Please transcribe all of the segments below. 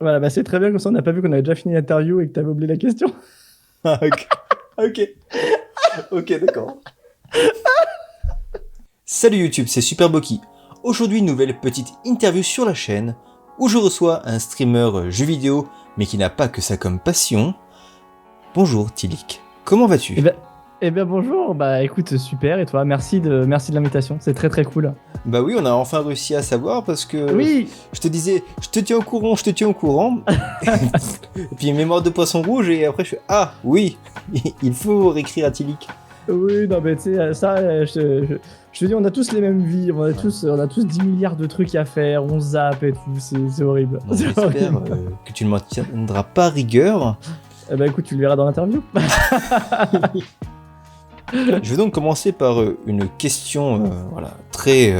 Voilà, bah c'est très bien, comme ça on n'a pas vu qu'on avait déjà fini l'interview et que t'avais oublié la question. Ah, ok. Ok. Ok, d'accord. Salut YouTube, c'est Super Boki. Aujourd'hui, une nouvelle petite interview sur la chaîne où je reçois un streamer jeux vidéo mais qui n'a pas que ça comme passion. Bonjour Tilik, comment vas-tu? Eh ben bonjour, bah écoute, super, et toi, merci de l'invitation, c'est très très cool. Bah oui, on a enfin réussi à savoir parce que Oui. je te disais, je te tiens au courant, je te tiens au courant. Et puis mémoire de poisson rouge et après je fais ah oui, il faut réécrire à Tilik. Oui, non mais tu sais, ça, je te dis, on a tous les mêmes vies, on a tous 10 milliards de trucs à faire, on zappe et tout, c'est horrible. Bon, C'est j'espère horrible. que tu ne m'en tiendras pas rigueur. Eh ben écoute, tu le verras dans l'interview. Je vais donc commencer par une question voilà, très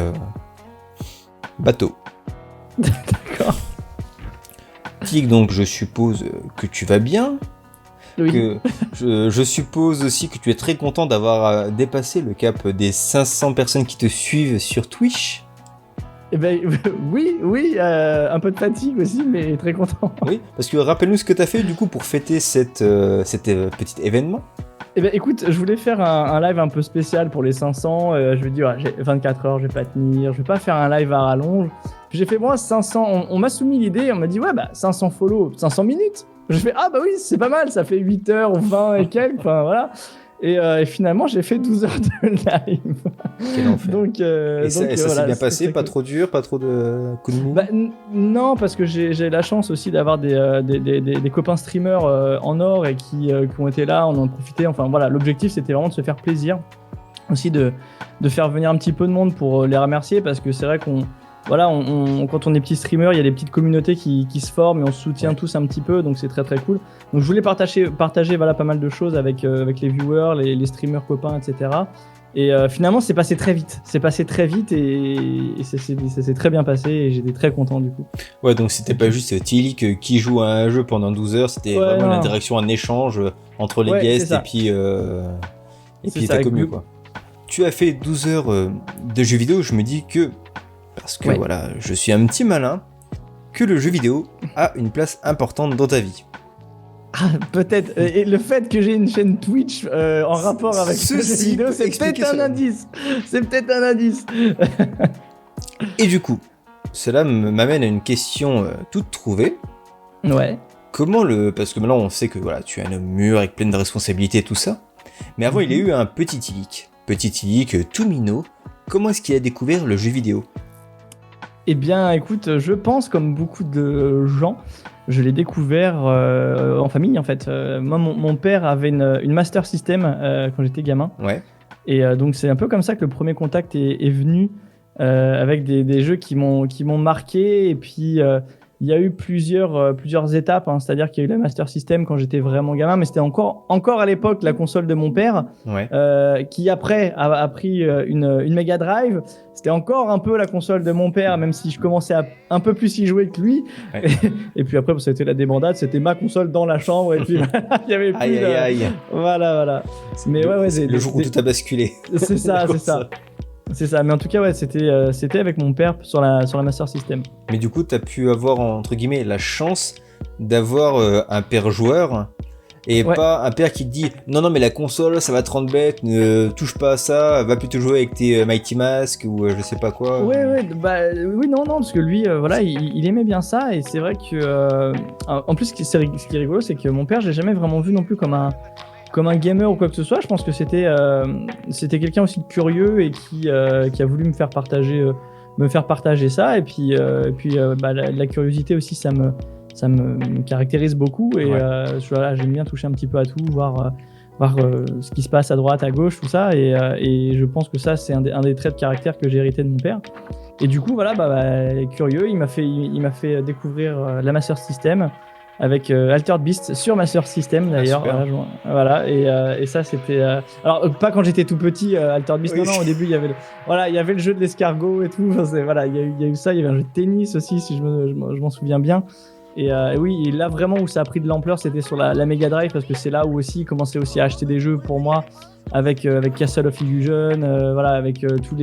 bateau. D'accord. Tic, donc je suppose que tu vas bien, Oui. que je suppose aussi que tu es très content d'avoir dépassé le cap des 500 personnes qui te suivent sur Twitch. Eh ben oui, un peu de fatigue aussi, mais très content. Oui, parce que rappelle-nous ce que tu as fait du coup pour fêter cet petit événement. Eh ben écoute, je voulais faire un live un peu spécial pour les 500. Je me dis, ouais, j'ai 24 heures, je vais pas tenir, je vais pas faire un live à rallonge. Puis j'ai fait, moi, 500. On m'a soumis l'idée, on m'a dit, ouais, bah 500 follow, 500 minutes. Je fais, ah bah oui, c'est pas mal, ça fait 8 heures, 20 et quelques, enfin voilà. Et finalement, j'ai fait 12 heures de live. Quel enfer. Donc, et ça voilà, s'est bien c'était passé, très pas cool. trop dur, pas trop de coups de mou. Bah, non, parce que j'ai la chance aussi d'avoir des copains streamers en or et qui ont été là, on en a profité. Enfin voilà, l'objectif c'était vraiment de se faire plaisir. Aussi de faire venir un petit peu de monde pour les remercier, parce que c'est vrai qu'on. Voilà, quand on est petit streamer, il y a des petites communautés qui se forment et on se soutient tous un petit peu, donc c'est très très cool. Donc je voulais partager voilà, pas mal de choses avec les viewers, les streamers copains, etc. Et finalement, c'est passé très vite. C'est passé très vite et ça s'est très bien passé et j'étais très content du coup. Ouais, donc c'était pas juste Tilik qui joue à un jeu pendant 12 heures, c'était Ouais, vraiment une non. interaction, un échange entre les Ouais, c'est guests ça. et C'est puis ça, ta commu, quoi. Tu as fait 12 heures de jeux vidéo, je me dis que, parce que Ouais. voilà, je suis un petit malin, que le jeu vidéo a une place importante dans ta vie. Ah, peut-être. Et le fait que j'ai une chaîne Twitch en rapport avec le jeu Ceci vidéo, peut c'est expliquer peut-être un cela. indice. C'est peut-être un indice. Et du coup, cela m'amène à une question toute trouvée. Ouais. Parce que maintenant on sait que voilà, tu es un homme mûr avec plein de responsabilités et tout ça. Mais avant, il y a eu un petit Tilik. Petit Tilik tout minot. Comment est-ce qu'il a découvert le jeu vidéo? Eh bien, écoute, je pense, comme beaucoup de gens, je l'ai découvert en famille, en fait. Moi, mon père avait une Master System quand j'étais gamin. Ouais. Et donc, c'est un peu comme ça que le premier contact est venu, avec des jeux qui m'ont marqué. Et puis, il y a eu plusieurs étapes, hein. C'est-à-dire qu'il y a eu la Master System quand j'étais vraiment gamin, mais c'était encore à l'époque la console de mon père, Ouais. qui après a pris une Mega Drive. C'était encore un peu la console de mon père, même si je commençais à un peu plus y jouer que lui. Ouais. Et puis après, ça a été la débandade, c'était ma console dans la chambre, et puis voilà, il y avait plus Aïe aïe aïe. Voilà. Mais ouais, C'est le jour où tout a basculé. c'est ça. C'est ça, mais en tout cas, ouais, c'était avec mon père sur la Master System. Mais du coup, t'as pu avoir, entre guillemets, la chance d'avoir un père joueur et Ouais. pas un père qui te dit non, mais la console, ça va te rendre bête, ne touche pas à ça, va plutôt jouer avec tes Mighty Mask ou je sais pas quoi. Ouais, bah oui, non, parce que lui, voilà, il aimait bien ça, et c'est vrai que, en plus, ce qui est rigolo, c'est que mon père, j'ai jamais vraiment vu non plus comme un gamer ou quoi que ce soit. Je pense que c'était quelqu'un aussi de curieux et qui a voulu me faire partager ça. Et puis bah, la curiosité aussi, ça me caractérise beaucoup. Et Ouais. voilà, j'aime bien toucher un petit peu à tout, voir ce qui se passe à droite, à gauche, tout ça. Et je pense que ça, c'est un des traits de caractère que j'ai hérité de mon père. Et du coup, voilà, curieux, il m'a fait découvrir la Master System, avec Altered Beast sur Master System d'ailleurs. super. Voilà, et ça c'était. Alors, pas quand j'étais tout petit, Altered Beast, Oui. non, au début il y avait le jeu de l'escargot et tout. Enfin, voilà, il y a eu ça, il y avait un jeu de tennis aussi, si je m'en souviens bien. Et oui, et là vraiment où ça a pris de l'ampleur, c'était sur la Mega Drive, parce que c'est là où aussi il commençait aussi à acheter des jeux pour moi, avec Castle of Illusion, voilà, avec tous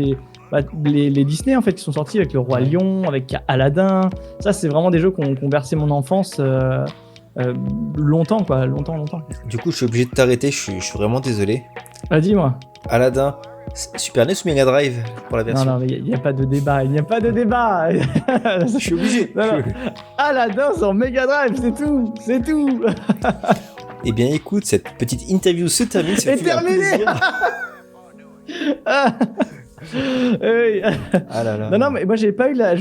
les Disney en fait qui sont sortis avec le Roi Lion, avec Aladdin. Ça, c'est vraiment des jeux qui ont bercé mon enfance longtemps, quoi, longtemps. Du coup, je suis obligé de t'arrêter, je suis vraiment désolé. Dis-moi. Aladdin, Super NES ou Mega Drive pour la version? Non, mais il n'y a pas de débat, Je suis obligé. Non. Aladdin sur Mega Drive, c'est tout. Eh bien, écoute, cette petite interview se termine. C'est terminé. Oui. Ah là là. Non, mais moi j'ai pas eu la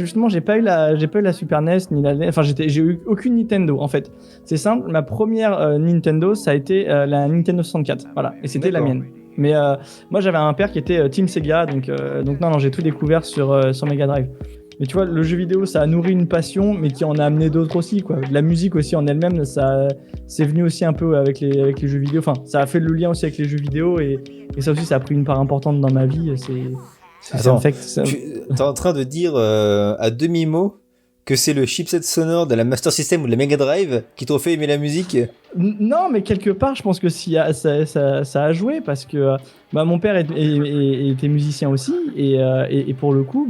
Super NES ni la NES. Enfin, j'ai eu aucune Nintendo en fait. C'est simple, ma première Nintendo, ça a été la Nintendo 64. Voilà, et c'était la mienne. Mais moi j'avais un père qui était Team Sega, donc non, j'ai tout découvert sur Mega Drive. Mais tu vois, le jeu vidéo, ça a nourri une passion, mais qui en a amené d'autres aussi, quoi. La musique aussi en elle-même, ça c'est venu aussi un peu avec les jeux vidéo. Enfin, ça a fait le lien aussi avec les jeux vidéo, et ça aussi, ça a pris une part importante dans ma vie. Attends, t'es en train de dire à demi-mot que c'est le chipset sonore de la Master System ou de la Mega Drive qui t'ont fait aimer la musique? Non, mais quelque part, je pense que ça a joué, parce que mon père était musicien aussi, et pour le coup,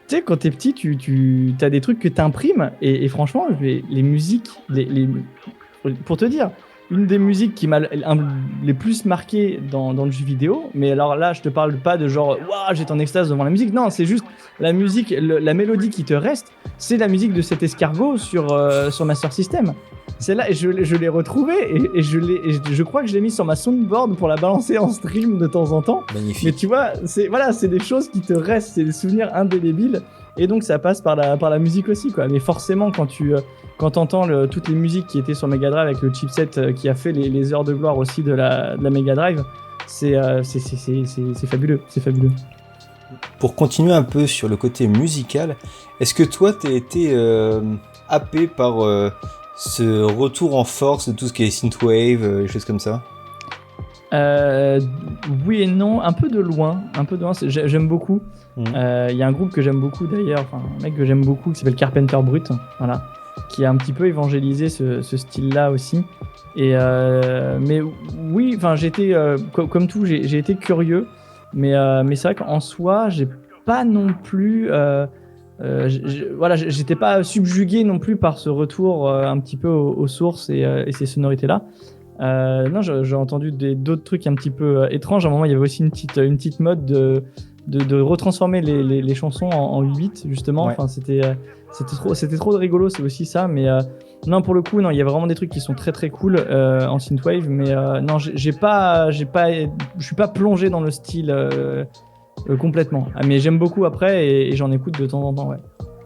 tu sais, quand t'es petit, tu as des trucs que t'imprimes, et franchement, les musiques, pour te dire, une des musiques qui m'a les plus marqué dans le jeu vidéo, mais alors là, je te parle pas de genre, waouh, j'étais en extase devant la musique. Non, c'est juste la musique, la mélodie qui te reste, c'est la musique de cet escargot sur Master System. C'est là, et je l'ai retrouvé, et je crois que je l'ai mis sur ma soundboard pour la balancer en stream de temps en temps. Magnifique. Mais tu vois, c'est des choses qui te restent, c'est des souvenirs indélébiles, et donc ça passe par la musique aussi, quoi. Mais forcément, quand t'entends toutes les musiques qui étaient sur Mega Drive avec le chipset qui a fait les heures de gloire aussi de la Mega Drive, c'est fabuleux, c'est fabuleux. Pour continuer un peu sur le côté musical, est-ce que toi t'as été happé par ce retour en force de tout ce qui est synthwave, choses comme ça? Oui et non, un peu de loin, j'aime beaucoup. Il y a un groupe que j'aime beaucoup d'ailleurs, un mec que j'aime beaucoup qui s'appelle Carpenter Brut, voilà, qui a un petit peu évangélisé ce style-là aussi. Et mais oui, j'étais comme tout, j'ai été curieux, mais c'est vrai qu'en soi, j'ai pas non plus, j'étais pas subjugué non plus par ce retour un petit peu aux sources et ces sonorités-là. Non, j'ai entendu d'autres trucs un petit peu étranges. À un moment, il y avait aussi une petite mode de retransformer les chansons en 8 bits justement. Ouais. Enfin, c'était trop rigolo, c'est aussi ça. Mais non, pour le coup, non, il y a vraiment des trucs qui sont très très cool en synthwave. Mais non, je suis pas plongé dans le style complètement. Mais j'aime beaucoup après, et j'en écoute de temps en temps, ouais.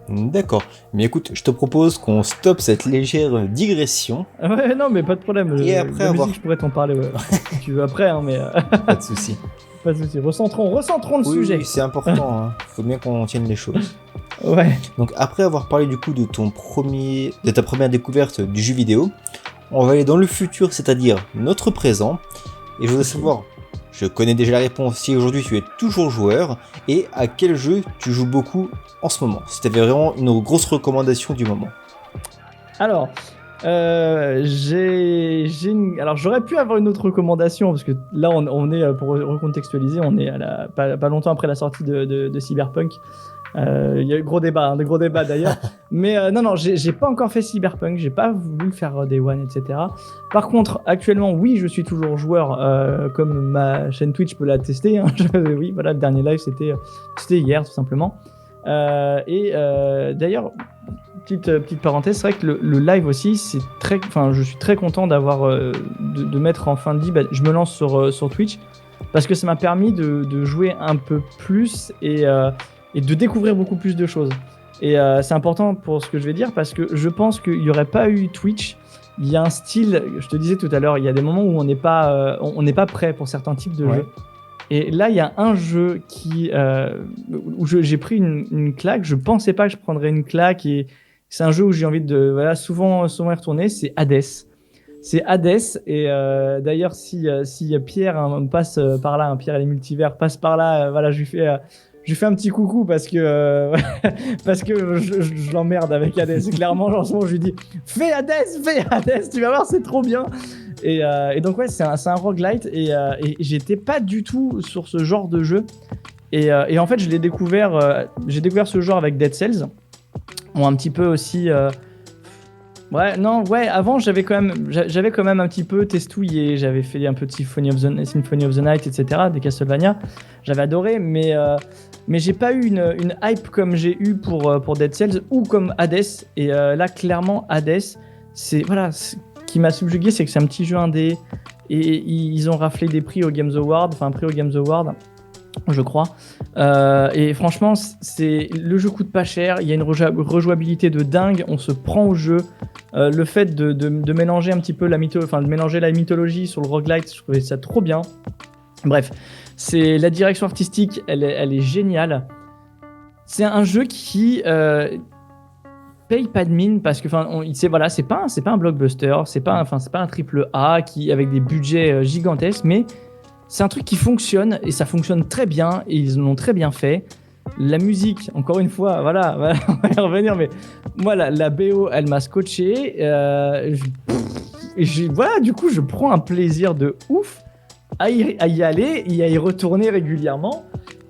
D'accord, mais écoute, je te propose qu'on stoppe cette légère digression. Ouais, non, mais pas de problème. Et après la musique, je pourrais t'en parler, ouais. Si tu veux après, hein, mais Pas de souci. pas de souci. Recentrons le sujet. Oui, c'est important, hein. Faut bien qu'on tienne les choses. Ouais. Donc après avoir parlé du coup de ta première découverte du jeu vidéo, on va aller dans le futur, c'est-à-dire notre présent. Et je voudrais savoir, je connais déjà la réponse, si aujourd'hui tu es toujours joueur, et à quel jeu tu joues beaucoup en ce moment, si tu avais vraiment une grosse recommandation du moment. Alors, alors j'aurais pu avoir une autre recommandation, parce que là on est, pour recontextualiser, on est pas longtemps après la sortie de Cyberpunk. Il y a eu de gros débats d'ailleurs. Mais non, j'ai pas encore fait Cyberpunk, j'ai pas voulu faire Day One, etc. Par contre, actuellement, oui, je suis toujours joueur, comme ma chaîne Twitch peut l'attester. Hein. Oui, voilà, le dernier live, c'était hier, tout simplement. D'ailleurs, petite parenthèse, c'est vrai que le live aussi, je suis très content d'avoir de mettre en fin de vie. Je me lance sur Twitch, parce que ça m'a permis de jouer un peu plus et de découvrir beaucoup plus de choses. Et c'est important pour ce que je vais dire, parce que je pense qu'il n'y aurait pas eu Twitch. Il y a un style, je te disais tout à l'heure, il y a des moments où on n'est pas prêt pour certains types de jeux. Et là, il y a un jeu où j'ai pris une claque. Je pensais pas que je prendrais une claque, et c'est un jeu où j'ai envie de souvent y retourner. C'est Hades. Et d'ailleurs, si Pierre passe par là, Pierre et les multivers passent par là, je lui fais un petit coucou, parce que je l'emmerde avec Hades. Clairement, en ce moment, je lui dis fais Hades, tu vas voir, c'est trop bien. Et donc ouais, c'est un roguelite, et j'étais pas du tout sur ce genre de jeu. Et en fait, j'ai découvert ce genre avec Dead Cells. Bon, un petit peu aussi. Avant, j'avais quand même un petit peu testouillé. J'avais fait un peu de Symphony of the Night, etc., des Castlevania. J'avais adoré, mais j'ai pas eu une hype comme j'ai eu pour Dead Cells ou comme Hades. Et là, clairement, Hades, ce qui m'a subjugué, c'est que c'est un petit jeu indé. Et ils ont raflé des prix au Games Award, je crois. Et franchement, le jeu coûte pas cher, il y a une rejouabilité de dingue, on se prend au jeu. Le fait de mélanger un petit peu de mélanger la mythologie sur le roguelite, je trouvais ça trop bien. Bref, la direction artistique, elle est géniale. C'est un jeu qui paye pas de mine parce que c'est pas un blockbuster, c'est pas un triple A avec des budgets gigantesques, mais c'est un truc qui fonctionne et ça fonctionne très bien et ils l'ont très bien fait. La musique, encore une fois, voilà, on va y revenir, mais moi la BO, elle m'a scotché. Du coup, je prends un plaisir de ouf à y aller et à y retourner régulièrement.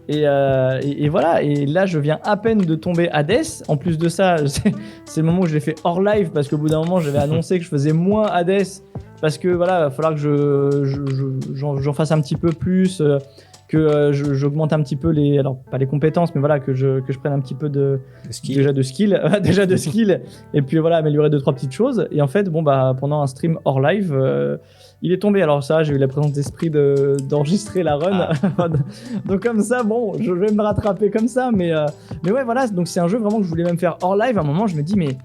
Et voilà, et là je viens à peine de tomber Hades. En plus de ça, c'est le moment où je l'ai fait hors live parce qu'au bout d'un moment j'avais annoncé que je faisais moins Hades parce que voilà, il va falloir que j'en fasse un petit peu plus, que j'augmente un petit peu pas les compétences, mais voilà, que je prenne un petit peu de skill. déjà de skill, et puis voilà, améliorer 2-3 petites choses. Et en fait, pendant un stream hors live, il est tombé. Alors ça, j'ai eu la présence d'esprit d'enregistrer la run. Donc comme ça, je vais me rattraper comme ça. Mais ouais, voilà. Donc c'est un jeu vraiment que je voulais même faire hors live. À un moment, je me dis, mais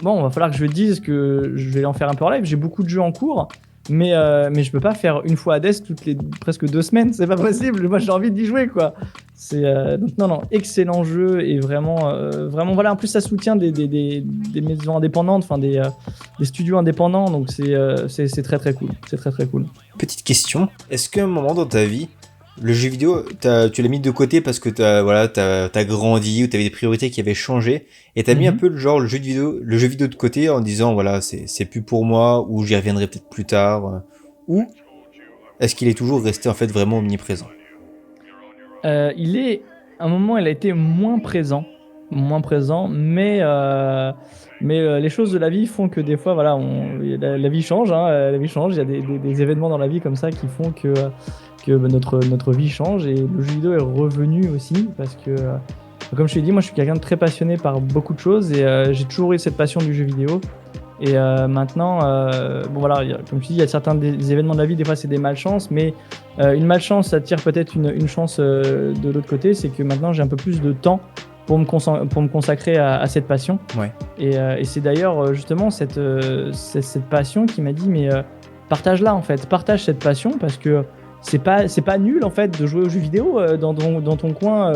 bon, va falloir que je dise que je vais en faire un peu hors live. J'ai beaucoup de jeux en cours. Mais je peux pas faire une fois Hades toutes les presque 2 semaines, c'est pas possible. Moi j'ai envie d'y jouer quoi. Donc non, excellent jeu et vraiment voilà. En plus ça soutient des maisons indépendantes, enfin des studios indépendants, donc c'est très très cool. C'est très très cool. Petite question, est-ce qu'à un moment dans ta vie, le jeu vidéo, tu l'as mis de côté parce que t'as grandi ou t'avais des priorités qui avaient changé et t'as mis un peu le jeu vidéo de côté en disant voilà c'est plus pour moi ou j'y reviendrai peut-être plus tard ou est-ce qu'il est toujours resté en fait vraiment omniprésent? À un moment il a été moins présent, mais les choses de la vie font que des fois voilà la vie change, la vie change. Il y a des événements dans la vie comme ça qui font que notre vie change et le jeu vidéo est revenu aussi parce que comme je t'ai dit, moi je suis quelqu'un de très passionné par beaucoup de choses et j'ai toujours eu cette passion du jeu vidéo et maintenant comme je te dis, il y a certains des événements de la vie, des fois c'est des malchances, mais une malchance ça tire peut-être une chance de l'autre côté, c'est que maintenant j'ai un peu plus de temps pour me consacrer à cette passion. Ouais. Et c'est d'ailleurs justement cette passion qui m'a dit mais partage-la en fait, partage cette passion parce que c'est pas nul en fait de jouer aux jeux vidéo dans ton coin,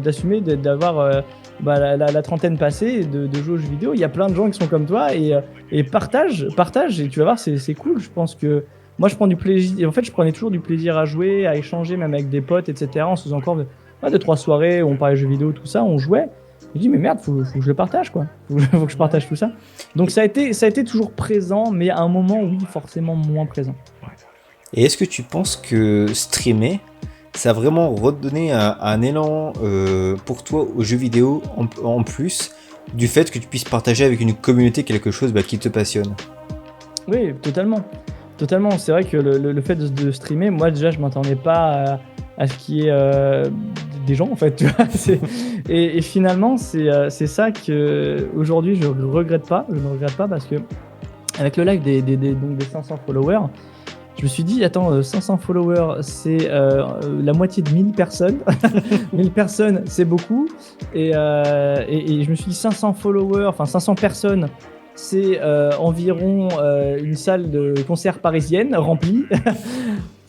d'assumer d'avoir la trentaine passée et de jouer aux jeux vidéo. Il y a plein de gens qui sont comme toi et partage et tu vas voir c'est cool. Je pense que moi je prends du plaisir, en fait je prenais toujours du plaisir à jouer, à échanger même avec des potes, etc. On se faisait encore 2-3 soirées où on parlait jeux vidéo, tout ça, on jouait. Je dis mais merde, faut que je le partage quoi, faut que je partage tout ça. Donc ça a été toujours présent, mais à un moment oui forcément moins présent. Et est-ce que tu penses que streamer, ça a vraiment redonné un élan pour toi aux jeux vidéo en plus du fait que tu puisses partager avec une communauté quelque chose qui te passionne? Oui, totalement. C'est vrai que le fait de streamer, moi déjà je m'attendais pas à ce qu'il y ait des gens en fait, tu vois. Et finalement c'est ça que aujourd'hui je ne regrette pas parce que avec le live des 500 followers, je me suis dit, attends, 500 followers, c'est la moitié de 1000 personnes. 1000 personnes, c'est beaucoup. Et je me suis dit, 500 followers, enfin 500 personnes, c'est environ une salle de concert parisienne remplie.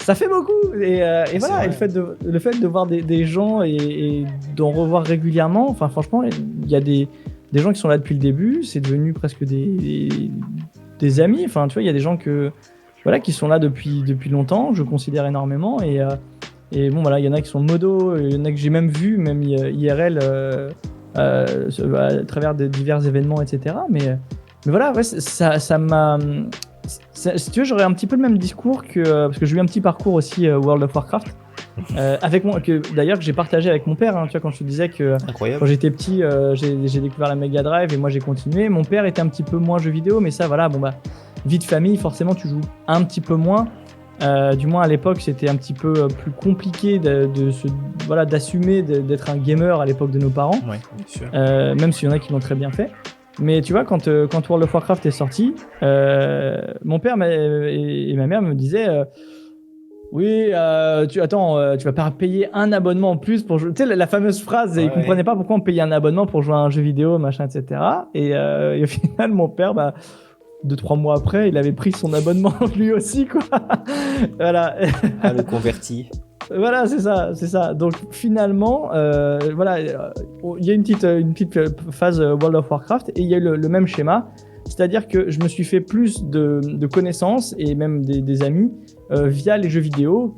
Ça fait beaucoup. Et voilà, et le fait de voir des gens et d'en revoir régulièrement, enfin franchement, il y a des gens qui sont là depuis le début, c'est devenu presque des amis. Enfin, tu vois, il y a des gens qui sont là depuis longtemps, je considère énormément, et bon voilà, il y en a qui sont modos, il y en a que j'ai même vu, même IRL, à travers divers événements, etc. Mais voilà, ouais, ça m'a... Si tu veux, j'aurais un petit peu le même discours parce que j'ai eu un petit parcours aussi World of Warcraft, D'ailleurs que j'ai partagé avec mon père. Hein, tu vois, quand je te disais que Incroyable. quand j'étais petit, j'ai découvert la Mega Drive et moi j'ai continué. Mon père était un petit peu moins jeux vidéo, mais ça, voilà, bon bah, vie de famille, forcément, tu joues un petit peu moins. Du moins à l'époque, c'était un petit peu plus compliqué d'assumer d'être un gamer à l'époque de nos parents. Ouais, bien sûr. Même s'il y en a qui l'ont très bien fait. Mais tu vois, quand World of Warcraft est sorti, mon père et ma mère me disaient oui, tu vas pas payer un abonnement en plus pour jouer. Tu sais, la fameuse phrase, ils comprenaient pas pourquoi on payait un abonnement pour jouer à un jeu vidéo, machin, etc. Et au final, mon père, 2-3 mois après, il avait pris son abonnement lui aussi, quoi. Voilà. Ah, le converti. Voilà, c'est ça. Donc finalement, il y a une petite phase World of Warcraft et il y a eu le même schéma, c'est-à-dire que je me suis fait plus de connaissances et même des amis via les jeux vidéo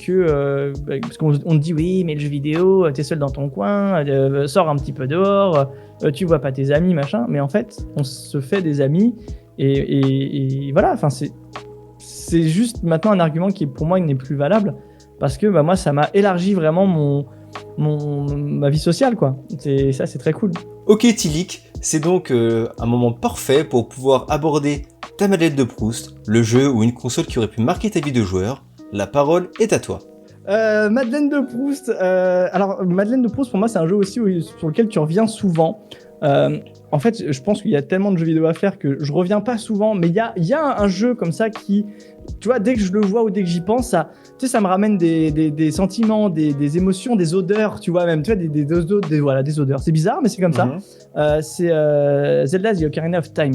parce qu'on te dit oui, mais le jeu vidéo, t'es seul dans ton coin, sors un petit peu dehors, tu vois pas tes amis, machin. Mais en fait, on se fait des amis et voilà. Enfin, c'est juste maintenant un argument qui pour moi il n'est plus valable. Parce que moi, ça m'a élargi vraiment ma vie sociale, quoi. C'est très cool. Ok, Tilik, c'est donc un moment parfait pour pouvoir aborder ta Madeleine de Proust, le jeu ou une console qui aurait pu marquer ta vie de joueur. La parole est à toi. Madeleine de Proust. Alors, Madeleine de Proust, pour moi, c'est un jeu aussi sur lequel tu reviens souvent. En fait, je pense qu'il y a tellement de jeux vidéo à faire que je reviens pas souvent, mais il y a un jeu comme ça qui, tu vois, dès que je le vois ou dès que j'y pense, ça me ramène des sentiments, des émotions, des odeurs, tu vois, même, tu vois, des odeurs. C'est bizarre, mais c'est comme ça. C'est Zelda The Ocarina of Time.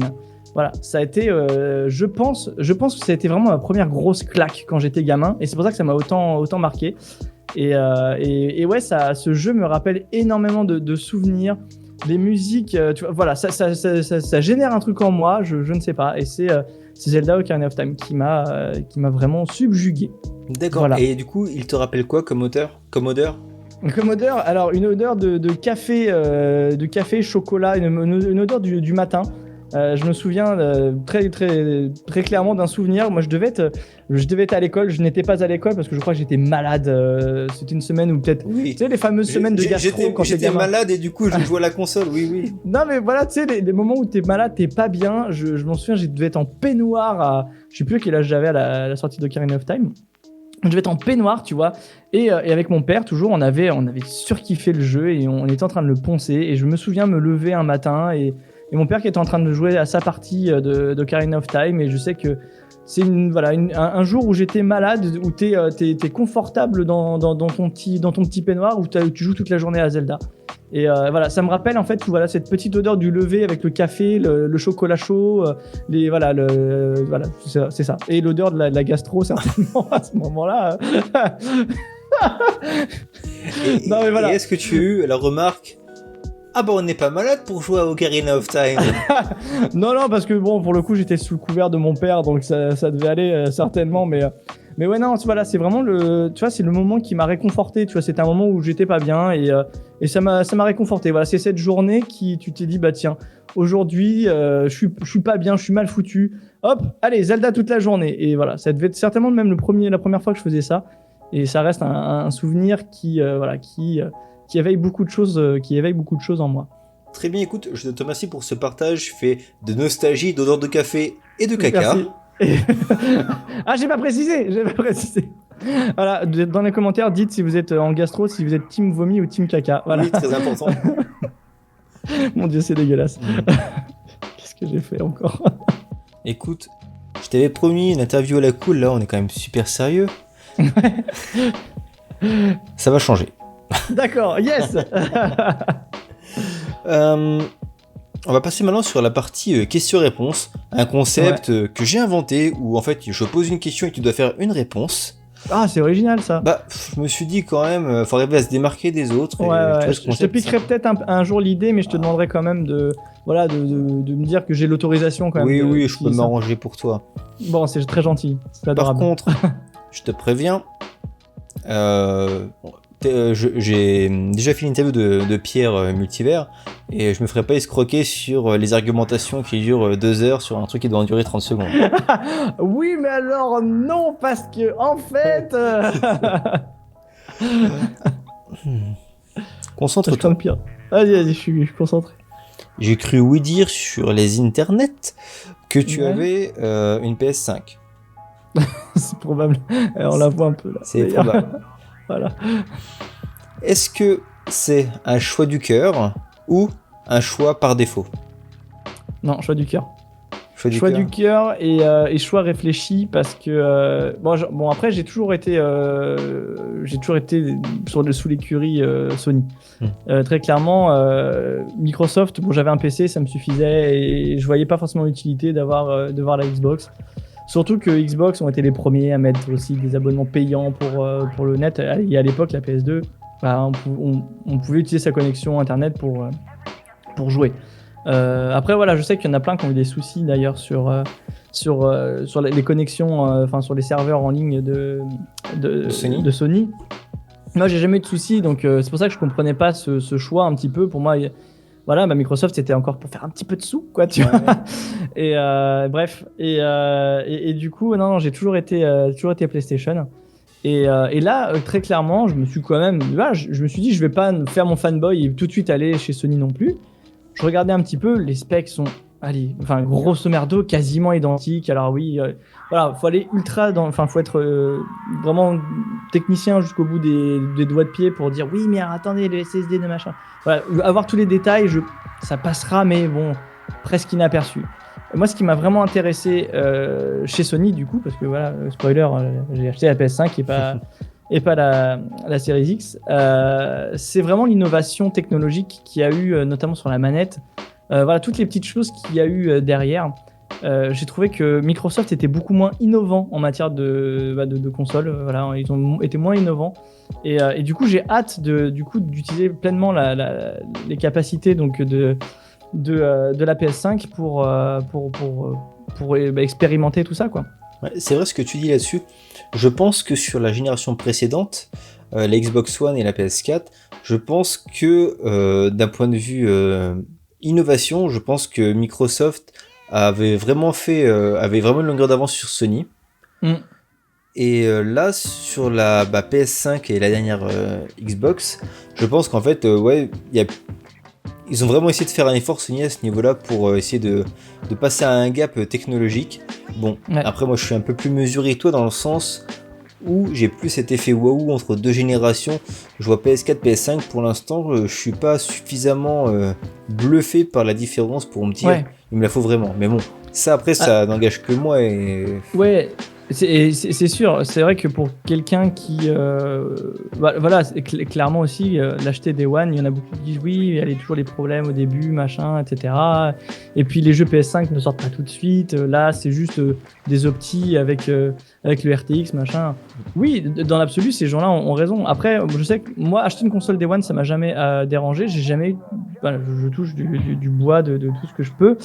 Voilà, ça a été, je pense que ça a été vraiment ma première grosse claque quand j'étais gamin, et c'est pour ça que ça m'a autant marqué. Et ouais, ce jeu me rappelle énormément de souvenirs. Les musiques, tu vois, voilà, ça génère un truc en moi, je ne sais pas, et c'est Zelda Ocarina of Time qui m'a vraiment subjugué. D'accord. Voilà. Et du coup, il te rappelle quoi comme odeur? Comme odeur, alors une odeur de café, chocolat, une odeur du matin. Je me souviens très, très, très clairement d'un souvenir. Moi, je devais être à l'école. Je n'étais pas à l'école parce que je crois que j'étais malade. C'était une semaine où peut-être... Oui. Tu sais, les fameuses semaines de gastro quand j'étais malade et du coup, je jouais à la console, oui. Non, mais voilà, tu sais, les moments où t'es malade, t'es pas bien. Je m'en souviens, je devais être en peignoir je sais plus quel âge j'avais à la sortie d'Ocarina of Time. Je devais être en peignoir, tu vois. Et avec mon père, toujours, on avait surkiffé le jeu et on était en train de le poncer. Et je me souviens me lever un matin et mon père qui était en train de jouer à sa partie d'Ocarina of Time, et je sais que c'est un jour où j'étais malade, où t'es confortable dans ton petit peignoir, où tu joues toute la journée à Zelda. Et voilà, ça me rappelle en fait cette petite odeur du lever avec le café, le chocolat chaud, c'est ça. Et l'odeur de la gastro certainement à ce moment-là. Non mais voilà. Et est-ce que tu as eu la remarque? Ah on n'est pas malade pour jouer à Ocarina of Time. Non, parce que bon, pour le coup, j'étais sous le couvert de mon père, donc ça devait aller certainement, mais ouais, non, voilà, c'est vraiment c'est le moment qui m'a réconforté, tu vois, c'était un moment où j'étais pas bien et ça m'a réconforté. Voilà, c'est cette journée qui, tu t'es dit, tiens, aujourd'hui, je suis pas bien, je suis mal foutu. Hop, allez, Zelda toute la journée. Et voilà, ça devait être certainement même la première fois que je faisais ça, et ça reste un souvenir qui éveille beaucoup de choses en moi. Très bien, écoute, je te remercie pour ce partage fait de nostalgie, d'odeur de café et de caca. Merci. Ah, j'ai pas précisé. Voilà, dans les commentaires, dites si vous êtes en gastro, si vous êtes team vomi ou team caca. Voilà. Oui, très important. Mon Dieu, c'est dégueulasse. Qu'est-ce que j'ai fait encore? Écoute, je t'avais promis une interview à la cool, là on est quand même super sérieux. Ça va changer. D'accord, yes. On va passer maintenant sur la partie questions-réponses, un concept que j'ai inventé où en fait je pose une question et tu dois faire une réponse. Ah, c'est original ça. Je me suis dit quand même, faut arriver à se démarquer des autres. Je te piquerai peut-être un jour l'idée, mais je te demanderai quand même de me dire que j'ai l'autorisation quand même. Oui, je peux m'arranger pour toi. Bon, c'est très gentil. C'est adorable. Par contre, je te préviens, j'ai déjà fait l'interview de Pierre Multivers et je me ferai pas escroquer sur les argumentations qui durent 2 heures sur un truc qui doit en durer 30 secondes. Oui, mais alors non, parce que en fait... Concentre-toi. Le pire. Vas-y, je suis concentré. J'ai cru oui dire sur les internets que tu Ouais. avais une PS5. C'est probable. On la voit un peu là. C'est d'ailleurs. probable. Voilà. Est-ce que c'est un choix du cœur ou un choix par défaut? Non, choix du cœur. Choix du Du cœur. cœur et choix réfléchi parce que bon après j'ai toujours été sous l'écurie Sony. Très clairement Microsoft, bon j'avais un PC, ça me suffisait et je voyais pas forcément l'utilité d'avoir la Xbox. Surtout que Xbox ont été les premiers à mettre aussi des abonnements payants pour le net. Et à l'époque la PS2, bah, on pouvait utiliser sa connexion internet pour jouer. Après voilà, je sais qu'il y en a plein qui ont eu des soucis d'ailleurs sur les connexions, enfin sur les serveurs en ligne de Sony. Moi j'ai jamais eu de soucis, donc c'est pour ça que je comprenais pas ce choix un petit peu. Pour moi, voilà, bah, Microsoft c'était encore pour faire un petit peu de sous, quoi, tu vois. Et bref, et du coup non, j'ai toujours été PlayStation. Et là, très clairement, je me suis quand même, voilà, je me suis dit, je vais pas faire mon fanboy et tout de suite aller chez Sony non plus. Je regardais un petit peu, les specs sont, allez, enfin, grosso merdo, quasiment identiques. Alors oui, voilà, faut aller faut être vraiment technicien jusqu'au bout des doigts de pied pour dire oui, mais alors, attendez, le SSD de machin. Voilà, avoir tous les détails, ça passera, mais bon, presque inaperçu. Moi, ce qui m'a vraiment intéressé chez Sony, du coup, parce que voilà, spoiler, j'ai acheté la PS5 et pas la Series X, c'est vraiment l'innovation technologique qu'il y a eu, notamment sur la manette. Voilà, toutes les petites choses qu'il y a eu derrière. J'ai trouvé que Microsoft était beaucoup moins innovant en matière de console. Voilà, ils ont été moins innovants. Et du coup, j'ai hâte d'utiliser pleinement les capacités donc, de la PS5 pour expérimenter tout ça, quoi. Ouais, c'est vrai ce que tu dis là-dessus. Je pense que sur la génération précédente, la Xbox One et la PS4, je pense que d'un point de vue innovation, je pense que Microsoft avait vraiment une longueur d'avance sur Sony. Et là, sur la PS5 et la dernière Xbox, je pense qu'en fait, ils ont vraiment essayé de faire un effort Sony à ce niveau-là pour essayer de passer à un gap technologique. Bon, ouais. Après moi je suis un peu plus mesuré que toi dans le sens où j'ai plus cet effet waouh entre deux générations. Je vois PS4, PS5 pour l'instant, je suis pas suffisamment bluffé par la différence pour me dire il me la faut vraiment. Mais bon, ça après ça n'engage que moi et... Ouais. C'est sûr, c'est vrai que pour quelqu'un qui... voilà, clairement aussi, l'acheter Day One, il y en a beaucoup qui disent oui, il y a toujours les problèmes au début, machin, etc. Et puis les jeux PS5 ne sortent pas tout de suite. Là, c'est juste des optis avec le RTX, machin. Oui, dans l'absolu, ces gens-là ont raison. Après, je sais que moi, acheter une console Day One, ça m'a jamais dérangé. J'ai jamais eu... Voilà, je touche du bois de tout ce que je peux.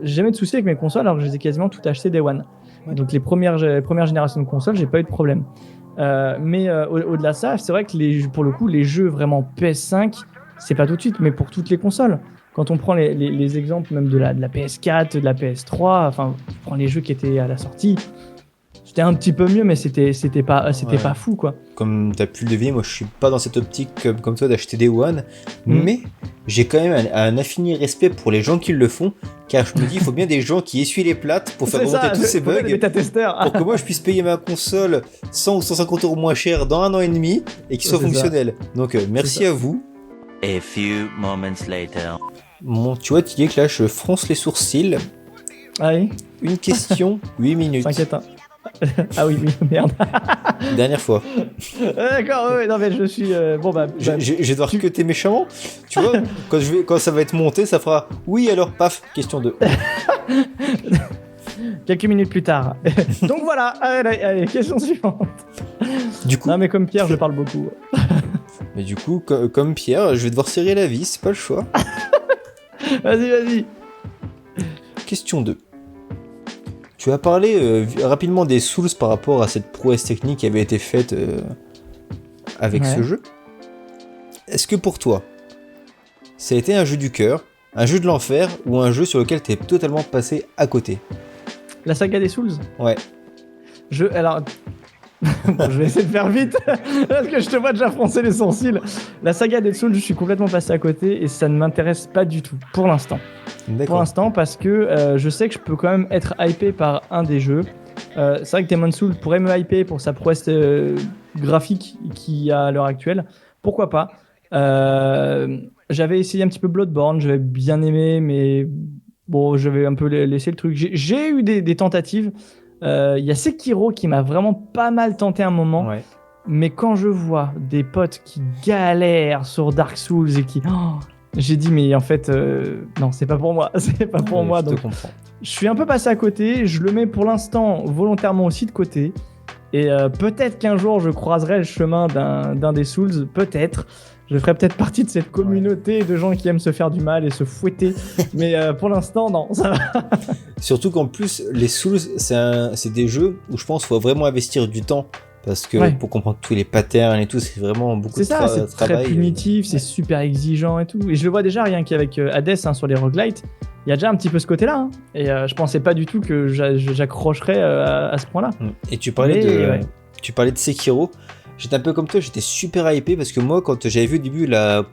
J'ai jamais eu de soucis avec mes consoles alors que je les ai quasiment toutes achetées Day One. Donc les premières générations de consoles, j'ai pas eu de problème. Mais au-delà de ça, c'est vrai que pour le coup, les jeux vraiment PS5, c'est pas tout de suite, mais pour toutes les consoles. Quand on prend les exemples même de la PS4, de la PS3, enfin, je prends les jeux qui étaient à la sortie, c'était un petit peu mieux, mais c'était pas fou, quoi. Comme tu as pu le deviner, moi je suis pas dans cette optique comme toi d'acheter des One, mais j'ai quand même un infini respect pour les gens qui le font, car je me dis il faut bien des gens qui essuient les plates pour faire remonter tous ces bugs, pour que moi je puisse payer ma console 100 ou 150 € moins cher dans 1 an et demi et qu'il soit fonctionnel. Donc merci à vous. A few moments later. Bon, tu vois, tu dis que là je fronce les sourcils. Ah oui. Une question, 8 minutes. T'inquiète, hein. Ah oui, merde. Dernière fois. D'accord, ouais, non mais je suis... je vais devoir cutter méchamment. Tu vois, quand ça va être monté, ça fera... Oui, alors, paf, question 2. Quelques minutes plus tard. Donc voilà, allez, question suivante. Du coup... Non mais comme Pierre, je parle beaucoup. Mais du coup, comme Pierre, je vais devoir serrer la vis, c'est pas le choix. Vas-y. Question 2. Tu as parlé rapidement des Souls par rapport à cette prouesse technique qui avait été faite avec ce jeu. Est-ce que pour toi, ça a été un jeu du cœur, un jeu de l'enfer ou un jeu sur lequel tu es totalement passé à côté? La saga des Souls ? Ouais. Alors, Bon, je vais essayer de faire vite parce que je te vois déjà froncer les sourcils. La saga Dead Souls, je suis complètement passé à côté et ça ne m'intéresse pas du tout pour l'instant. Pour l'instant, parce que je sais que je peux quand même être hypé par un des jeux. C'est vrai que Demon's Souls pourrait me hyper pour sa prouesse graphique qu'il y a à l'heure actuelle. Pourquoi pas. J'avais essayé un petit peu Bloodborne, j'avais bien aimé, mais bon, j'avais un peu laissé le truc. J'ai eu des tentatives. Il y a Sekiro qui m'a vraiment pas mal tenté un moment. Ouais. Mais quand je vois des potes qui galèrent sur Dark Souls et qui... j'ai dit, mais en fait, non, c'est pas pour moi. C'est pas pour moi. Je Donc, te comprends. je suis un peu passé à côté. Je le mets pour l'instant volontairement aussi de côté. Et peut-être qu'un jour, je croiserai le chemin d'un des Souls. Peut-être. Je ferai peut-être partie de cette communauté de gens qui aiment se faire du mal et se fouetter. Mais pour l'instant, non, ça va. Surtout qu'en plus, les Souls, c'est des jeux où je pense qu'il faut vraiment investir du temps. Parce que pour comprendre tous les patterns et tout, c'est vraiment beaucoup de travail. C'est très punitif, c'est super exigeant et tout. Et je le vois déjà rien qu'avec Hades sur les roguelites. Il y a déjà un petit peu ce côté-là. Hein. Et je pensais pas du tout que j'accrocherais à ce point-là. Et tu parlais de Sekiro. J'étais un peu comme toi, j'étais super hypé parce que moi, quand j'avais vu au début la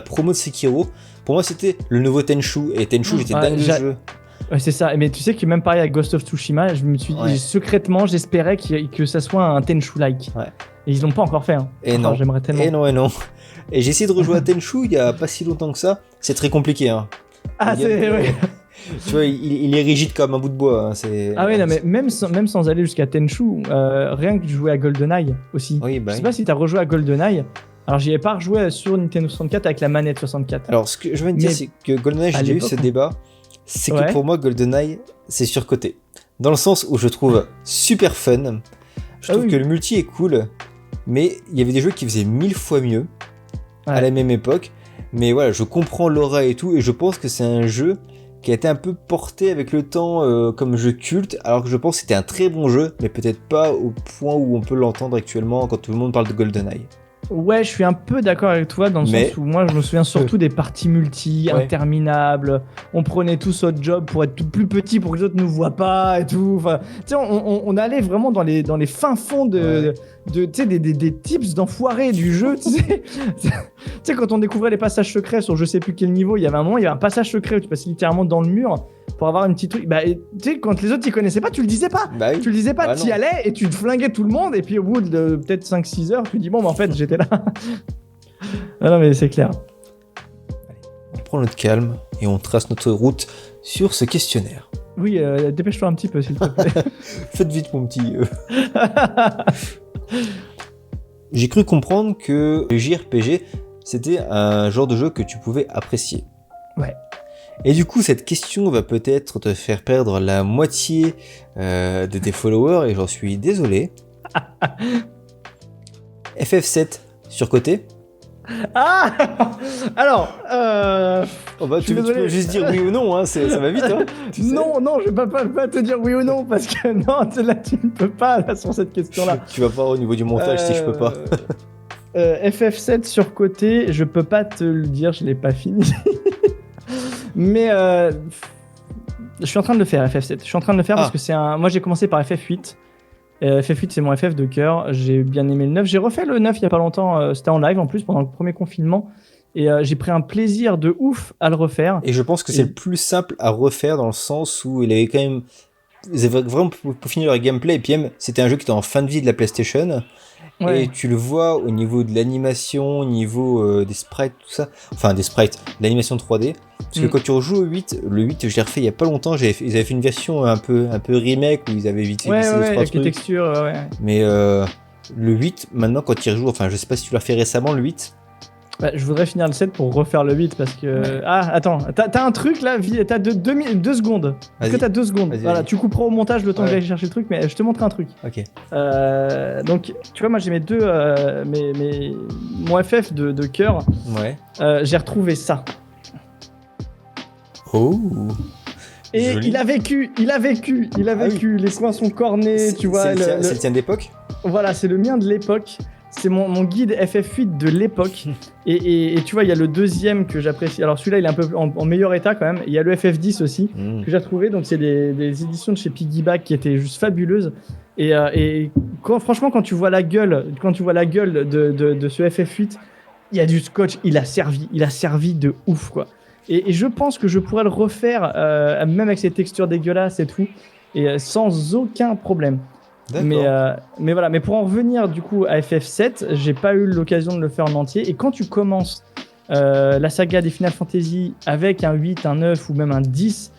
promo de Sekiro, pour moi c'était le nouveau Tenchu. Et Tenchu, j'étais dingue du jeu. Ouais, c'est ça. Mais tu sais que même pareil avec Ghost of Tsushima, je me suis dit, secrètement, j'espérais que ça soit un Tenchu-like. Ouais. Et ils l'ont pas encore fait. Hein. Et non. J'aimerais tellement. Et non. Et j'ai essayé de rejouer à Tenchu il y a pas si longtemps que ça. C'est très compliqué. Hein. Ah, ouais. Tu vois, il est rigide comme un bout de bois. Hein. Ah ouais, non, mais même sans aller jusqu'à Tenchu, rien que de jouer à GoldenEye aussi. Oui, je sais pas si t'as rejoué à GoldenEye. Alors, j'y ai pas rejoué sur Nintendo 64 avec la manette 64. Alors, ce que je veux dire, c'est que GoldenEye, j'ai eu ce débat. C'est que pour moi, GoldenEye, c'est surcoté. Dans le sens où je trouve super fun. Je trouve que le multi est cool. Mais il y avait des jeux qui faisaient 1000 fois mieux à la même époque. Mais voilà, je comprends l'aura et tout. Et je pense que c'est un jeu qui a été un peu porté avec le temps comme jeu culte. Alors que je pense que c'était un très bon jeu. Mais peut-être pas au point où on peut l'entendre actuellement quand tout le monde parle de GoldenEye. Ouais, je suis un peu d'accord avec toi dans le sens où moi je me souviens surtout des parties multi interminables. On prenait tous notre job pour être tout plus petit pour que les autres nous voient pas et tout. Enfin, tu sais, on allait vraiment dans les fins fonds des tips d'enfoirés du jeu. Tu sais, quand on découvrait les passages secrets sur je sais plus quel niveau, il y avait un moment, il y avait un passage secret où tu passais littéralement dans le mur pour avoir une petite truc. Bah, tu sais, quand les autres t'y connaissaient pas, tu le disais pas. Bah oui. Tu le disais pas, t'y allais et tu te flinguais tout le monde. Et puis au bout de peut-être 5-6 heures, tu dis bon, bah en fait, j'étais là. Non, mais c'est clair. Allez, on prend notre calme et on trace notre route sur ce questionnaire. Oui, dépêche-toi un petit peu, s'il te plaît. Faites vite, mon petit. J'ai cru comprendre que le JRPG, c'était un genre de jeu que tu pouvais apprécier. Ouais. Et du coup, cette question va peut-être te faire perdre la moitié de tes followers, et j'en suis désolé. FF7, surcoté? Ah. Alors, tu peux juste dire oui ou non, hein, ça va vite. Hein, non, je peux pas te dire oui ou non, parce que non, là, tu ne peux pas là, sur cette question-là. Tu vas voir au niveau du montage si je peux pas. FF7 surcoté, je peux pas te le dire, je l'ai pas fini. Mais je suis en train de le faire, FF7. Je suis en train de le faire parce que moi, j'ai commencé par FF8. FF8, c'est mon FF de cœur. J'ai bien aimé le 9. J'ai refait le 9 il y a pas longtemps. C'était en live en plus pendant le premier confinement. Et j'ai pris un plaisir de ouf à le refaire. Et je pense que c'est le plus simple à refaire dans le sens où il avait quand même... Ils avaient vraiment peaufiné leur gameplay. Et puis même, c'était un jeu qui était en fin de vie de la PlayStation. Ouais. Et tu le vois au niveau de l'animation, au niveau des sprites, tout ça. Enfin, des sprites, l'animation 3D. Parce que quand tu rejoues au 8, le 8, je l'ai refait il y a pas longtemps. Ils avaient fait une version un peu remake où ils avaient évité les 3 avec trucs. les textures, Mais le 8, maintenant, quand tu y rejoues, enfin, je sais pas si tu l'as fait récemment, le 8. Bah, je voudrais finir le 7 pour refaire le 8 parce que... Ouais. Ah, attends, t'as un truc là, t'as 2 secondes. Est-ce que t'as 2 secondes? Voilà, tu couperas au montage le temps que j'aille chercher le truc, mais je te montre un truc. Ok. Donc, tu vois, moi j'ai mes deux... mon FF de cœur. Ouais. J'ai retrouvé ça. Oh. Et joli. il a vécu, oui. Les coins sont cornés, tu vois. C'est le tien d'époque? Voilà, c'est le mien de l'époque. C'est mon guide FF8 de l'époque. Et tu vois, il y a le deuxième que j'apprécie. Alors celui-là, il est un peu en meilleur état quand même. Il y a le FF10 aussi, que j'ai retrouvé. Donc c'est des éditions de chez Piggyback qui étaient juste fabuleuses. Et franchement, quand tu vois la gueule de ce FF8, il y a du scotch, il a servi de ouf, quoi. Et je pense que je pourrais le refaire, même avec ces textures dégueulasses et tout, et sans aucun problème. Mais voilà, mais pour en revenir du coup à FF7, j'ai pas eu l'occasion de le faire en entier. Et quand tu commences la saga des Final Fantasy avec un 8, un 9 ou même un 10,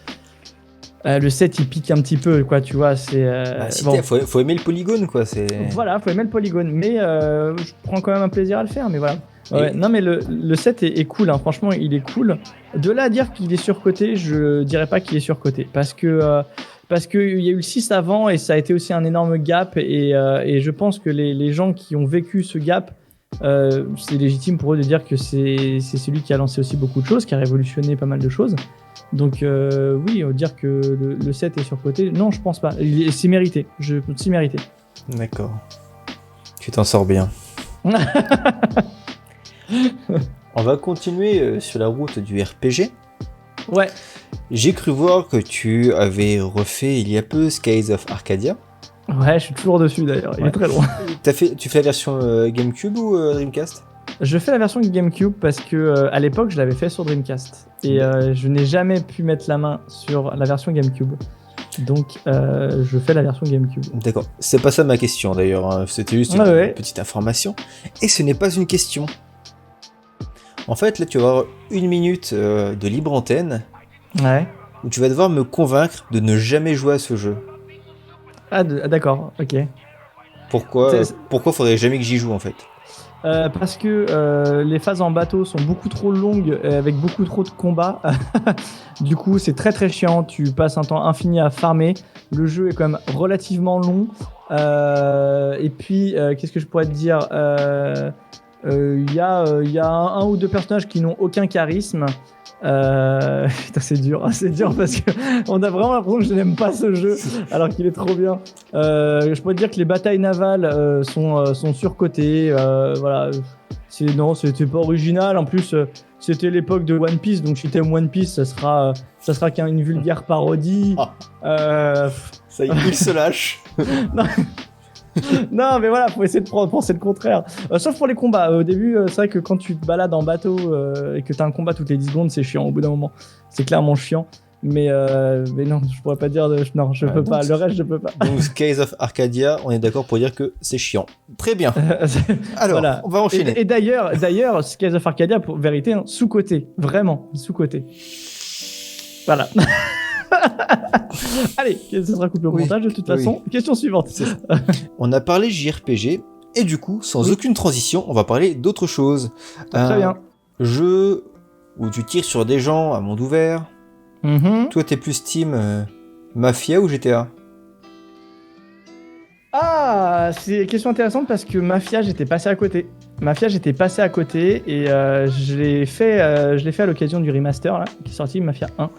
le 7 il pique un petit peu, quoi, tu vois. Faut aimer le polygone, quoi. Voilà, faut aimer le polygone, mais je prends quand même un plaisir à le faire, mais voilà. Ouais, non, mais le 7 est cool, hein. Franchement, il est cool. De là à dire qu'il est surcoté, je dirais pas qu'il est surcoté, parce que il y a eu le 6 avant et ça a été aussi un énorme gap, et je pense que les gens qui ont vécu ce gap, c'est légitime pour eux de dire que c'est celui qui a lancé aussi beaucoup de choses, qui a révolutionné pas mal de choses. Donc oui, dire que le 7 est surcoté, non, je pense pas. C'est mérité. C'est mérité. D'accord. Tu t'en sors bien. On va continuer sur la route du RPG. Ouais. J'ai cru voir que tu avais refait il y a peu Skies of Arcadia. Ouais, je suis toujours dessus d'ailleurs, il est très loin. Tu fais la version GameCube ou Dreamcast ? Je fais la version GameCube parce que à l'époque je l'avais fait sur Dreamcast et je n'ai jamais pu mettre la main sur la version GameCube. Donc je fais la version GameCube. D'accord, c'est pas ça ma question d'ailleurs, hein. C'était juste une petite information. Et ce n'est pas une question. En fait, là tu vas avoir 1 minute de libre antenne. Ouais. Où tu vas devoir me convaincre de ne jamais jouer à ce jeu. Ah d'accord, ok. Pourquoi faudrait jamais que j'y joue en fait ? Parce que les phases en bateau sont beaucoup trop longues avec beaucoup trop de combats. Du coup, c'est très très chiant. Tu passes un temps infini à farmer. Le jeu est quand même relativement long. Et puis, qu'est-ce que je pourrais te dire ? Il y a un ou deux personnages qui n'ont aucun charisme. Putain, c'est dur parce que on a vraiment l'impression que je n'aime pas ce jeu alors qu'il est trop bien. Je pourrais te dire que les batailles navales sont surcotées. Voilà, c'était pas original. En plus, c'était l'époque de One Piece, donc si t'aimes One Piece, ça sera qu'une vulgaire parodie. Ça y est, il se lâche. Non, mais voilà, faut essayer de penser le contraire. Sauf pour les combats. Au début, c'est vrai que quand tu te balades en bateau et que t'as un combat toutes les 10 secondes, c'est chiant au bout d'un moment. C'est clairement chiant. Mais non, je pourrais pas dire. Non, je peux pas. Le reste, je peux pas. Donc, Skies of Arcadia, on est d'accord pour dire que c'est chiant. Très bien. Alors, voilà. On va enchaîner. Et d'ailleurs, Skies of Arcadia, pour vérité, hein, sous-côté. Vraiment, sous-côté. Voilà. Allez, ça sera coupé au montage de toute façon. Question suivante. On a parlé JRPG et du coup, sans aucune transition, on va parler d'autre chose. Très bien. Jeu où tu tires sur des gens à monde ouvert. Toi, t'es plus team Mafia ou GTA ? Ah, c'est une question intéressante parce que Mafia, j'étais passé à côté. Et je l'ai fait à l'occasion du remaster là, qui est sorti, Mafia 1.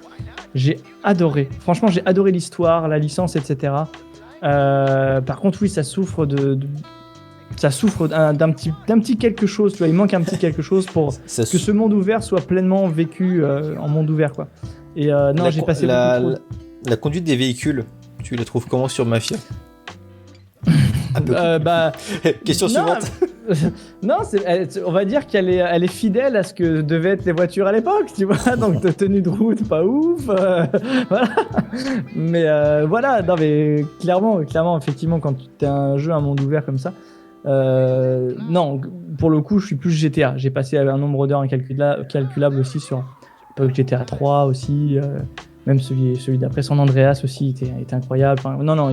J'ai adoré. Franchement, j'ai adoré l'histoire, la licence, etc. Par contre, oui, ça souffre d'un petit quelque chose. Tu vois, il manque un petit quelque chose pour que ce monde ouvert soit pleinement vécu en monde ouvert, quoi. Et non, j'ai passé beaucoup trop. La conduite des véhicules, tu la trouves comment sur Mafia ? Question suivante. Non, on va dire qu'elle est fidèle à ce que devaient être les voitures à l'époque, tu vois. Donc de tenue de route, pas ouf. Voilà. Mais voilà, non mais clairement, effectivement, quand tu as un jeu, un monde ouvert comme ça, non, pour le coup, je suis plus GTA. J'ai passé un nombre d'heures incalculable aussi sur GTA 3 aussi. Même celui d'après San Andreas aussi était incroyable. Enfin, non,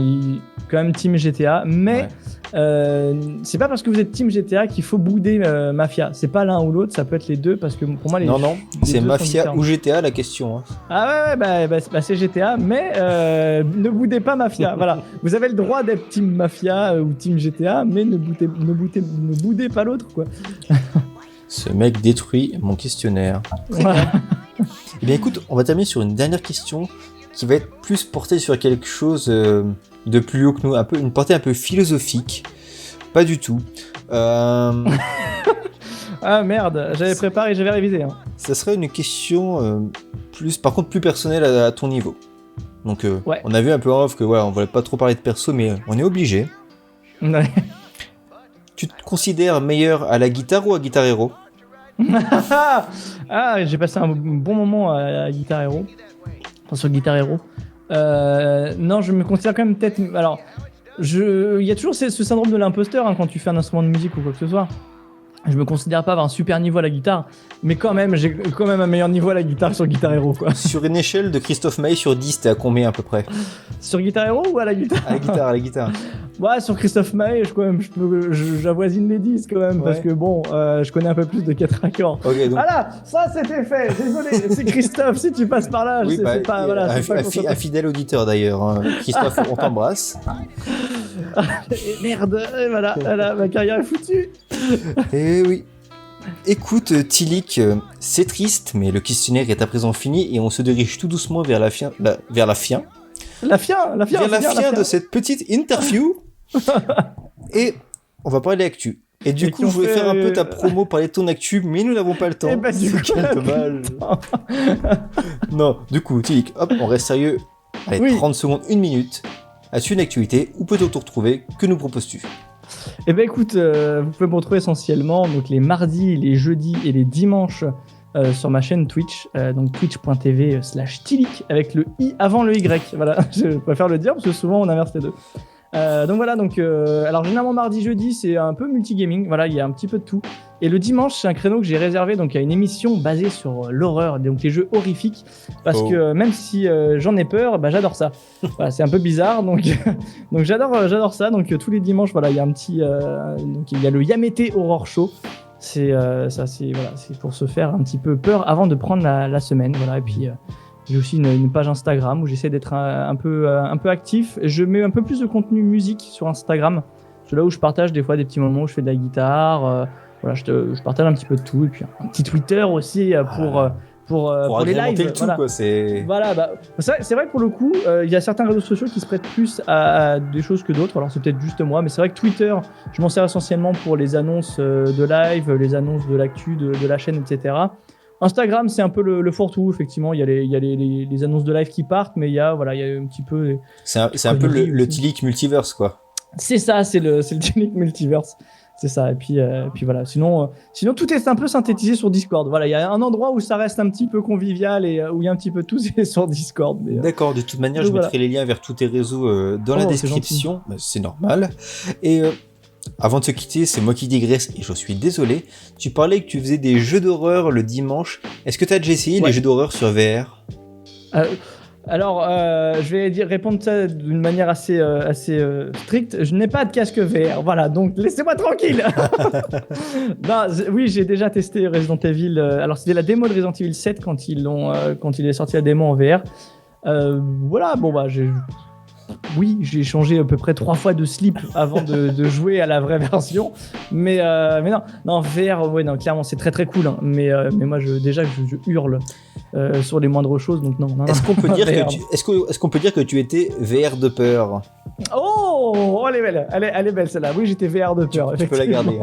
quand même team GTA. Mais c'est pas parce que vous êtes team GTA qu'il faut bouder Mafia. C'est pas l'un ou l'autre, ça peut être les deux parce que pour moi non, c'est Mafia ou GTA la question. Hein. Ah ouais, c'est GTA, mais ne boudez pas Mafia. Voilà, vous avez le droit d'être team Mafia ou team GTA, mais ne boudez pas l'autre, quoi. Ce mec détruit mon questionnaire. Voilà. Eh bien écoute, on va terminer sur une dernière question qui va être plus portée sur quelque chose de plus haut que nous, une portée un peu philosophique. Pas du tout. Ah merde, j'avais préparé, j'avais révisé. Hein. Ça serait une question plus personnelle à ton niveau. Donc Ouais. on a vu un peu en off que voilà, on voulait pas trop parler de perso, mais on est obligé. Ouais. Tu te considères meilleur à la guitare ou à Guitar Hero? Ah, j'ai passé un bon moment à Guitar Hero. Enfin, sur Guitar Hero. Non, je me considère quand même peut-être. Alors, il y a toujours ce syndrome de l'imposteur hein, quand tu fais un instrument de musique ou quoi que ce soit. Je me considère pas avoir un super niveau à la guitare, mais quand même, j'ai quand même un meilleur niveau à la guitare sur Guitar Hero, quoi. Sur une échelle de Christophe Maé sur 10, t'es à combien à peu près? Sur Guitar Hero ou à la guitare? À la guitare. Ouais, sur Christophe Maé, j'avoisine les 10 quand même, parce Ouais. que bon, je connais un peu plus de 4 accords. Ok, donc. Voilà, ça c'était fait, désolé, c'est Christophe, si tu passes par là, Oui, c'est pas, voilà, c'est pas un fidèle auditeur d'ailleurs. Hein. Christophe, on t'embrasse. Et merde, et voilà, ma carrière est foutue. Eh oui. Écoute, Tilik, c'est triste, mais le questionnaire est à présent fini et on se dirige tout doucement vers la fin de cette petite interview. Et on va parler d'actu. Et du coup, je voulais faire un peu ta promo, parler de ton actu, mais nous n'avons pas le temps. Eh ben, du coup, Quel dommage. Non, du coup, Tilik, hop, on reste sérieux. Allez, Oui. 30 secondes, 1 minute. As-tu une actualité? Où peut-on te retrouver? Que nous proposes-tu? Eh ben écoute, vous pouvez me retrouver essentiellement donc les mardis, les jeudis et les dimanches sur ma chaîne Twitch, donc twitch.tv/tilik avec le i avant le y. Voilà, je préfère le dire parce que souvent on inverse les deux. Donc voilà, alors généralement mardi, jeudi c'est un peu multigaming, voilà, il y a un petit peu de tout. Et le dimanche c'est un créneau que j'ai réservé donc à une émission basée sur l'horreur, donc les jeux horrifiques, parce que même si j'en ai peur, bah, j'adore ça. Voilà, c'est un peu bizarre, donc donc j'adore ça. Donc tous les dimanches, voilà, il y a un petit, donc il y a le Yamete Horror Show. C'est pour se faire un petit peu peur avant de prendre la semaine, voilà. Et puis j'ai aussi une page Instagram où j'essaie d'être un peu actif. Je mets un peu plus de contenu musique sur Instagram. C'est là où je partage des fois des petits moments où je fais de la guitare. Voilà, je partage un petit peu de tout. Et puis un petit Twitter aussi pour les lives. Le tout, voilà. Quoi, c'est... Voilà, bah, c'est vrai que pour le coup, il y a certains réseaux sociaux qui se prêtent plus à des choses que d'autres. Alors c'est peut-être juste moi, mais c'est vrai que Twitter, je m'en sers essentiellement pour les annonces de live, les annonces de l'actu de la chaîne, etc. Instagram, c'est un peu le fourre-tout, effectivement. Il y a les annonces de live qui partent, mais il y a un petit peu. C'est un peu le Tilik multiverse, quoi. C'est ça, c'est le Tilik multiverse. C'est ça. Et puis voilà. Sinon, tout est un peu synthétisé sur Discord. Voilà, il y a un endroit où ça reste un petit peu convivial et où il y a un petit peu tout, c'est sur Discord. Mais, D'accord. De toute manière, je mettrai les liens vers tous tes réseaux dans la description. C'est normal. Et avant de se quitter, c'est moi qui digresse et je suis désolé. Tu parlais que tu faisais des jeux d'horreur le dimanche. Est-ce que tu as déjà essayé les jeux d'horreur sur VR? Alors, je vais répondre ça d'une manière assez stricte. Je n'ai pas de casque VR, voilà, donc laissez-moi tranquille. Non, oui, j'ai déjà testé Resident Evil. Alors, c'était la démo de Resident Evil 7 quand il est sorti la démo en VR. Voilà, bon bah, j'ai changé à peu près 3 fois de slip avant de jouer à la vraie version. Mais non, VR, ouais, non, clairement, c'est très très cool. Hein. Mais moi, je hurle sur les moindres choses, donc non. Est-ce qu'on peut dire que tu étais VR de peur? Oh, elle est belle, elle est belle celle-là. Oui, j'étais VR de peur. Tu peux la garder.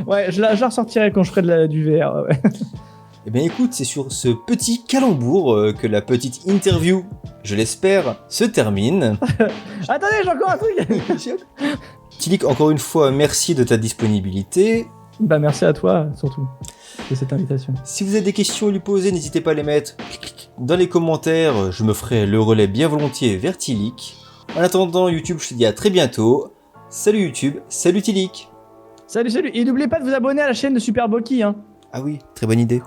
Ouais, je la ressortirai quand je ferai du VR. Ouais. Eh bien écoute, c'est sur ce petit calembour que la petite interview, je l'espère, se termine. Attendez, j'ai encore un truc. Tilik, encore une fois, merci de ta disponibilité. Bah merci à toi, surtout, de cette invitation. Si vous avez des questions à lui poser, n'hésitez pas à les mettre dans les commentaires. Je me ferai le relais bien volontiers vers Tilik. En attendant, YouTube, je te dis à très bientôt. Salut YouTube, salut Tilik. Salut. Et n'oubliez pas de vous abonner à la chaîne de Super Boki, hein. Ah oui, très bonne idée.